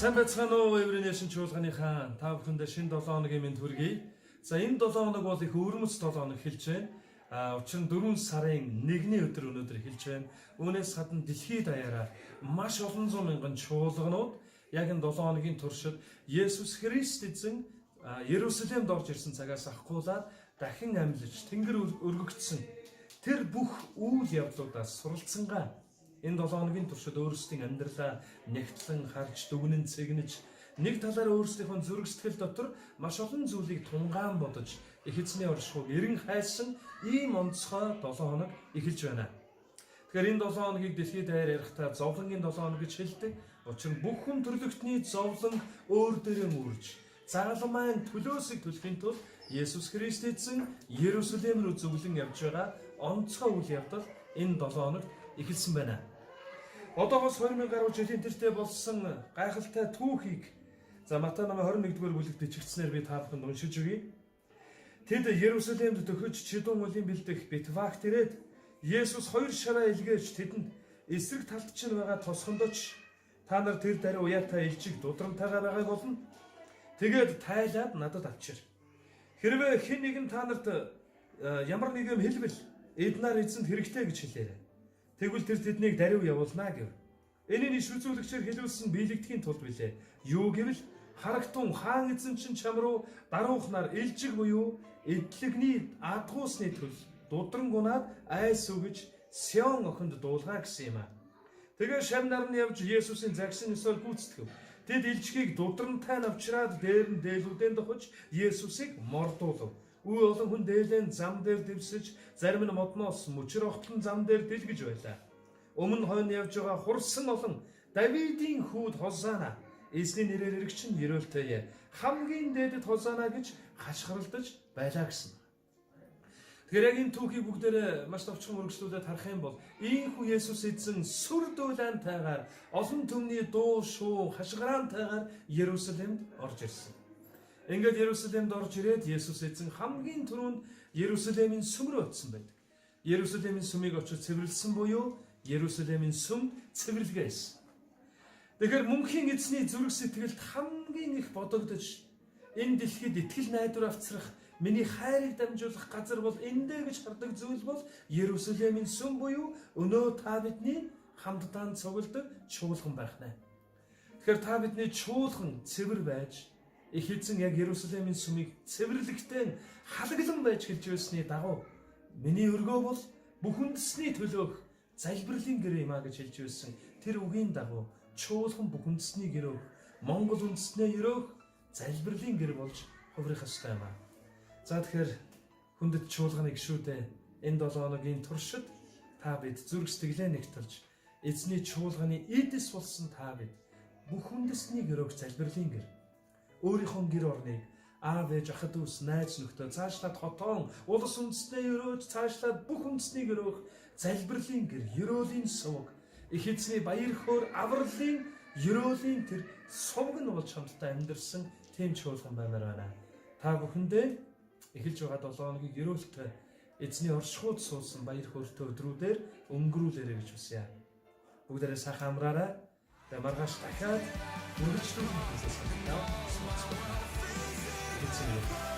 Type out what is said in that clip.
Сайн байцгаана уу Every-Nation чуулганыхаа та бүхэндээ шинэ 7 хоногийн мэнд хүргэе. За энэ 7 хоног бол их өвөрмөц 7 хоног эхэлж байна. Учир нь 4 сарын 1-ний өдөр өнөөдөр эхэлж байна. Үүнээс гадна дэлхийд даяараа маш олон зуун мянган чуулганууд яг энэ 7 хоногийн туршид Есүс Христ эзэн Ерүсалимд орж ирсэн цагаас ахгуулаад дахин амьлж тэнгэр өргөгдсөн тэр бүх үйл явдлуудаас суралцсангаа энэ 7 хоногийн туршид өөрсдийн амьдралаа нэгтлэн харж дүгнэн цэгнэж нэг талаараа өөрсдийнхөө зүрх сэтгэл дотор маш олон зүйлийг тунгаан бодож их эзний оршихуйг эрен хайсан ийм онцгой 7 хоног эхэлж байна. Тэгэхээр энэ 7 хоногийг дэлхийд даяар ярихдаа зовлонгийн 7 хоног гэж хэлдэг. Учир нь бүх хүн төрлөختний зовлон өөр дээрээ үрж загалмайн төлөөсийг төлөхийн тулд Есүс Христ эзэн Ерүсалим рүү зөвлөн явж байгаа онцгой үйл явдал энэ 7 хоногт эхэлсэн байна. Одоогоос 2000 гаруй жилийн тэртээ болсон гайхалтай түүхийг Матай намын 21-р бүлэгт бичигдснээр би та бүхэнд уншиж өгье. Тэд Ерүсалимд төхөж Чидон улын бэлдэх Бетфагт ирээд Есүс 2 шараа илгээж тэдэнд эсрэг талд чинь байгаа тосгондоч та нар тэр даруй уяатай илжиг дудрамтайгаа байгааг болно. Тэгээд тайлаад надад авчир. Хэрвээ хэн нэгэн та нарт ямар нэг юм хэлбэл эднаар эзэнд хэрэгтэй гэж хэлээрэй. Тэгвэл тэр тэднийг даруй явуулнаа гэв. Энийн иш үзүүлэгчээр хэлүүлсэн биелэгдэхийн тулд билээ. Юу гэвэл харагтун хаан эзэн чинь чам руу даруухнаар илжиг буюу эдлэгний адгуусны төл дудрангунаад айс үгэж Сион охинд дуулгаа гэсэн юм аа. Тэгээ шамнаар нь явж Есүсийн загсан ёсоор гүйцэтгэв. Тэд илжгийг дудрамтай навчраад дээр нь дээлүүдэн дохож Есүсийг мордуулв. Үе олон хүн дээлэн зам дээр дэвсэж зарим нь модноос мөчөр огтлон зам дээр дэлгэж байлаа. Өмнө хойно явж байгаа хурсан олон Давидын хүүд Хосана эзний нэрээр иргэн ерөөлтэй хамгийн дээдэд Хосана гэж хашгиралдаж байлаа гэсэн. Тэгэхээр яг энэ түүхийг бүгдээрээ маш товчхон үргэлжлүүлээд харах юм бол ийхүү Есүс эзэн сүр дүүлэнтайгаар олон түмний дуу шуу хашгираантайгаар Ерүсалимд орж ирсэн. Ингээд Ерүсалимд орж ирээд Есүс эзэн хамгийн түрүүнд Ерүсалимийн сүм рүү очсон байдаг. Ерүсалимийн сүмийг очиж цэвэрлсэн буюу Ерүсалимийн сүм цэвэрлэгээсэн. Тэгэхээр мөнхийн эзний зүрх сэтгэлд хамгийн их бодогдож энэ дэлхийд итгэл найдвар авчрах миний хайрыг дамжуулах газар бол эндэ гэж хардаг зүйл бол Ерүсалимийн сүм буюу өнөө та бидний хамтдаа цугладаг чуулган байх нэ. Тэгэхээр та бидний чуулган цэвэр байж их эзэн яг Ерүсалимийн сүмийг цэвэрлэгтэй халаглан байж хэлж байсны дагуу миний өргөө бол бүх үндэсний төлөөх залбирлын гэр юм а гэж хэлж байсан тэр үгийн дагуу чуулган бүх үндэсний гэрөөх Монгол үндэснээ өрөөх залбирлын гэр болж хувирах ёстой юм а. За тэгэхээр хүндэт чуулганы гишүүдээ энэ 7 хоногийн туршид та бид зүрх сэтгэлээ нэгтэлж эзний чуулганы эдэс болсон та бид бүх үндэсний гэрөөх залбирлын гэр өөрийнхөө гэр орныг аав ээж ахад дүүс найз нөхдөд цаашлаад хотоон улс үндэстнээ өрөөж цаашлаад бүх үндэсний гэрөөх залбирлын гэр ерөөлийн сувг их эзний баяр хөөр авралын ерөөлийн тэр сувг нь болж хамтдаа амьдэрсэн тийм чуулган баймаар байна. Та бүхэндээ эхэлж байгаа 7 хоногийг ерөөлтөй эзний оршихуйд суусан баяр хөөртэй өдрүүдээр өнгөрүүлээрэй гэж хүсье. Бүгдээрээ сайхан амраарай. Тэгээ маргааш дахиад үргэлжлүүлэх процесс байна. It's